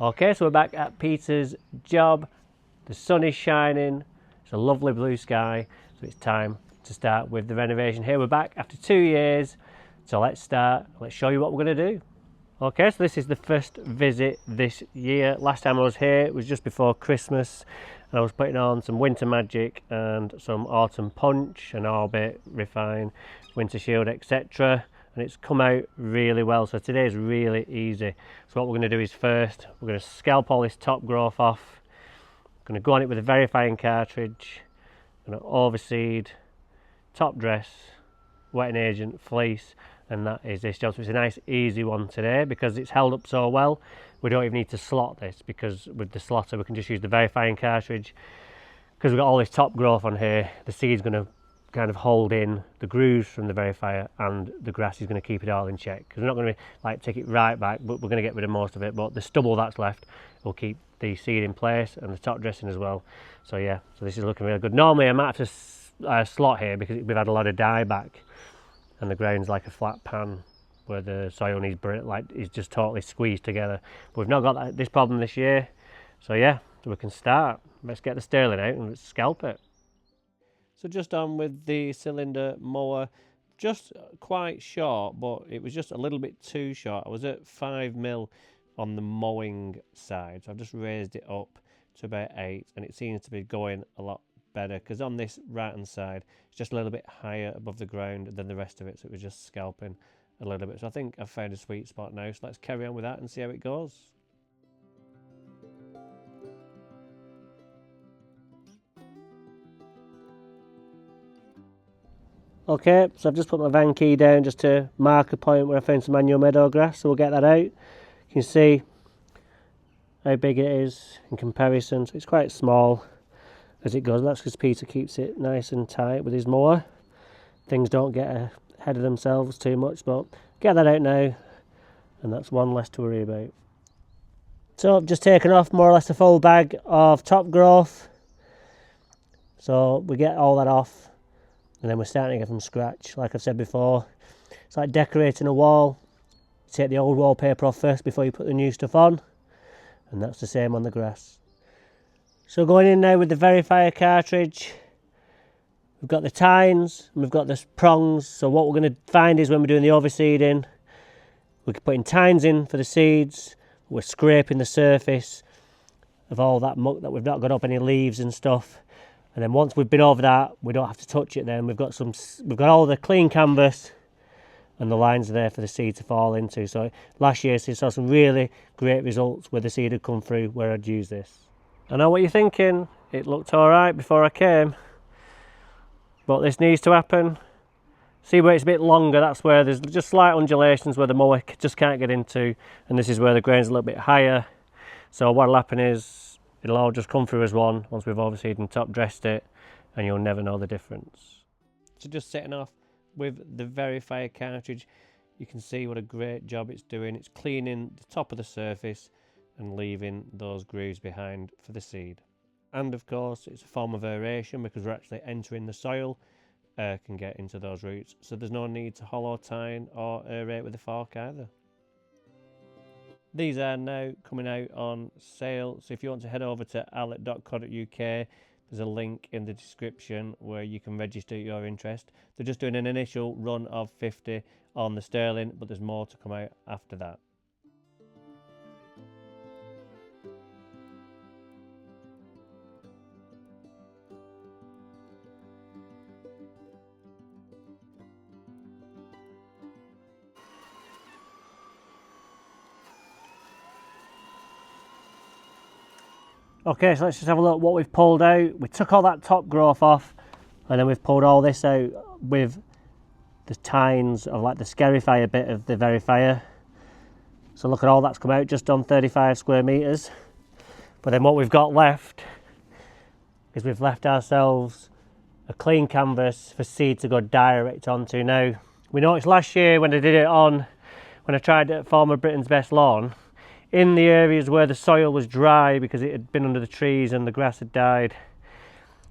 Okay, so we're back at Peter's job. The sun is shining, it's a lovely blue sky, so it's time to start with the renovation here. We're back after 2 years, so let's start. Let's show you what we're going to do. Okay, so this is the first visit this year. Last time I was here, it was just before Christmas, and I was putting on some Winter Magic and some Autumn Punch and Orbit, Refine, Winter Shield, etc. And it's come out really well, so today is really easy. So what we're going to do is first, we're going to scalp all this top growth off. Going to go on it with a Verifying cartridge. Going to overseed, top dress, wetting agent, fleece, and that is this job. So it's a nice easy one today because it's held up so well. We don't even need to slot this because with the slotter we can just use the Verifying cartridge. Because we've got all this top growth on here, the seed's going to kind of hold in the grooves from the Verifier, and the grass is going to keep it all in check. Because we're not going to like take it right back, but we're going to get rid of most of it. But the stubble that's left will keep the seed in place and the top dressing as well. So yeah, so this is looking really good. Normally I might have to slot here because we've had a lot of dye back, and the ground's like a flat pan where the soil needs is just totally squeezed together. But we've not got this problem this year. So yeah, so we can start. Let's get the sterling out and let's scalp it. So just on with the cylinder mower, just quite short, but it was just a little bit too short. I was at 5mm on the mowing side, so I've just raised it up to about 8, and it seems to be going a lot better because on this right hand side it's just a little bit higher above the ground than the rest of it, so it was just scalping a little bit. So I think I've found a sweet spot now, so let's carry on with that and see how it goes. Okay, so I've just put my van key down just to mark a point where I found some annual meadow grass, so we'll get that out. You can see how big it is in comparison, so it's quite small as it goes. That's because Peter keeps it nice and tight with his mower. Things don't get ahead of themselves too much, but get that out now, and that's one less to worry about. So I've just taken off more or less a full bag of top growth, so we get all that off. And then we're starting again from scratch. Like I've said before, it's like decorating a wall. You take the old wallpaper off first before you put the new stuff on. And that's the same on the grass. So going in now with the Verifier cartridge, we've got the tines and we've got the prongs. So what we're going to find is when we're doing the overseeding, we're putting tines in for the seeds. We're scraping the surface of all that muck that we've not got up, any leaves and stuff. And then once we've been over that, we don't have to touch it then. We've got all the clean canvas and the lines are there for the seed to fall into. So last year I saw some really great results where the seed had come through where I'd use this. I know what you're thinking, it looked alright before I came, but this needs to happen. See where it's a bit longer, that's where there's just slight undulations where the mower just can't get into, and this is where the grain's a little bit higher. So what'll happen is it'll all just come through as one once we've overseeded and top dressed it, and you'll never know the difference. So just setting off with the Verifier cartridge, you can see what a great job it's doing. It's cleaning the top of the surface and leaving those grooves behind for the seed. And of course it's a form of aeration because we're actually entering the soil. Air can get into those roots, so there's no need to hollow tine or aerate with a fork either. These are now coming out on sale, so if you want to head over to allett.co.uk, there's a link in the description where you can register your interest. They're just doing an initial run of 50 on the sterling, but there's more to come out after that. Okay, so let's just have a look what we've pulled out. We took all that top growth off, and then we've pulled all this out with the tines of like the Scarifying bit of the Verifier. So look at all that's come out, just on 35 square metres. But then what we've got left is we've left ourselves a clean canvas for seed to go direct onto. Now, we noticed last year when I did it on, when I tried it at Farmer Britain's Best Lawn, in the areas where the soil was dry because it had been under the trees and the grass had died,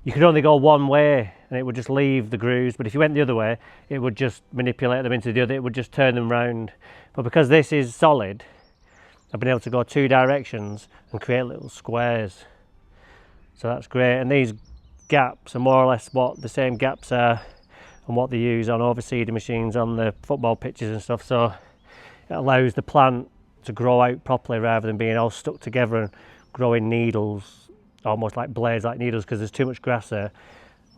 you could only go one way and it would just leave the grooves, but if you went the other way it would just manipulate them into the other, it would just turn them round. But because this is solid, I've been able to go 2 directions and create little squares. So that's great, and these gaps are more or less what the same gaps are and what they use on overseeding machines on the football pitches and stuff, so it allows the plant to grow out properly rather than being all stuck together and growing needles, almost like blades, like needles, because there's too much grass there.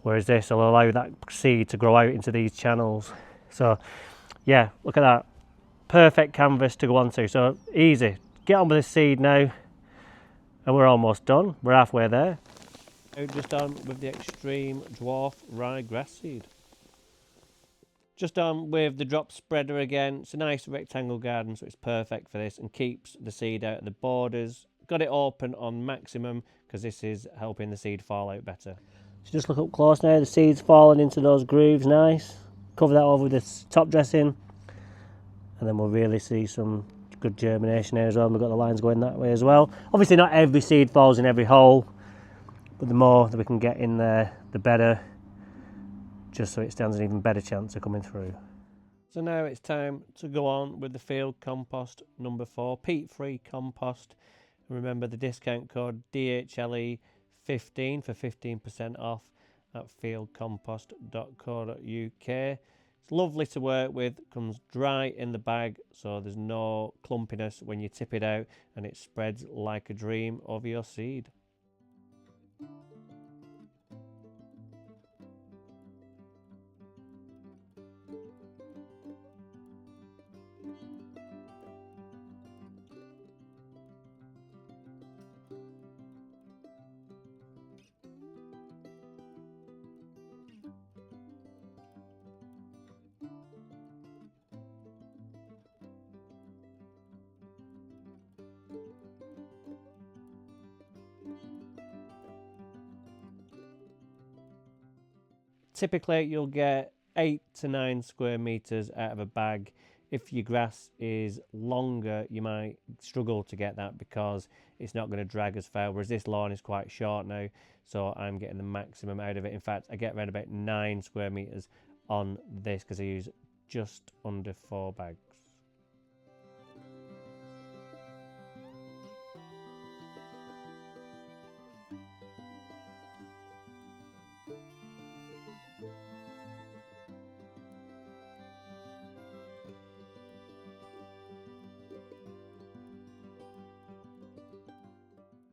Whereas this will allow that seed to grow out into these channels. So yeah, look at that, perfect canvas to go onto. So easy, get on with this seed now, and we're almost done. We're halfway there. Just on with the extreme dwarf ryegrass seed. Just on with the drop spreader again. It's a nice rectangle garden, so it's perfect for this and keeps the seed out of the borders. Got it open on maximum because this is helping the seed fall out better. So just look up close now, the seed's falling into those grooves, nice. Cover that over with this top dressing, and then we'll really see some good germination here as well. We've got the lines going that way as well. Obviously not every seed falls in every hole, but the more that we can get in there, the better, just so it stands an even better chance of coming through. So now it's time to go on with the field compost number 4, peat-free compost. And remember the discount code DHLE15 for 15% off at fieldcompost.co.uk. It's lovely to work with, comes dry in the bag, so there's no clumpiness when you tip it out, and it spreads like a dream over your seed. Typically you'll get 8 to 9 square meters out of a bag. If your grass is longer, you might struggle to get that because it's not going to drag as far, whereas this lawn is quite short now, so I'm getting the maximum out of it. In fact, I get around about 9 square meters on this because I use just under 4 bags.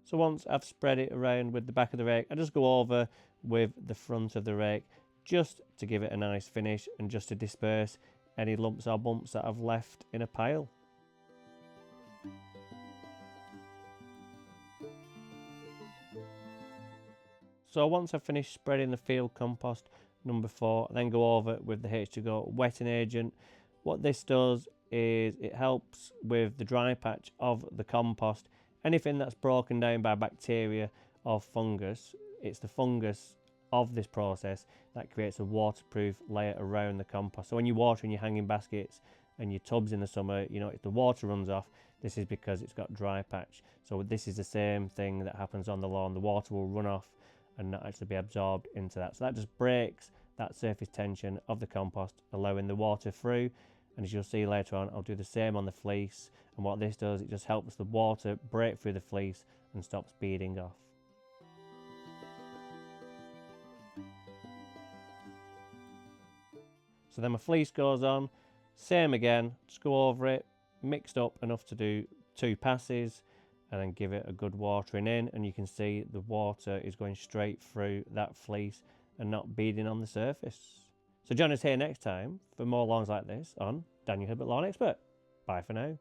So once I've spread it around with the back of the rake, I just go over with the front of the rake just to give it a nice finish and just to disperse any lumps or bumps that I've left in a pile. So once I've finished spreading the field compost number 4, I then go over with the H2Go wetting agent. What this does is it helps with the dry patch of the compost. Anything that's broken down by bacteria or fungus, it's the fungus of this process that creates a waterproof layer around the compost. So when you water in your hanging baskets and your tubs in the summer, you know, if the water runs off, this is because it's got dry patch. So this is the same thing that happens on the lawn. The water will run off and not actually be absorbed into that. So that just breaks that surface tension of the compost, allowing the water through. And as you'll see later on, I'll do the same on the fleece. And what this does, it just helps the water break through the fleece and stops beading off. So then my fleece goes on, same again, just go over it, mixed up enough to do 2 passes, and then give it a good watering in, and you can see the water is going straight through that fleece and not beading on the surface. So join us here next time for more lawns like this on Daniel Hibbert Lawn Expert. Bye for now.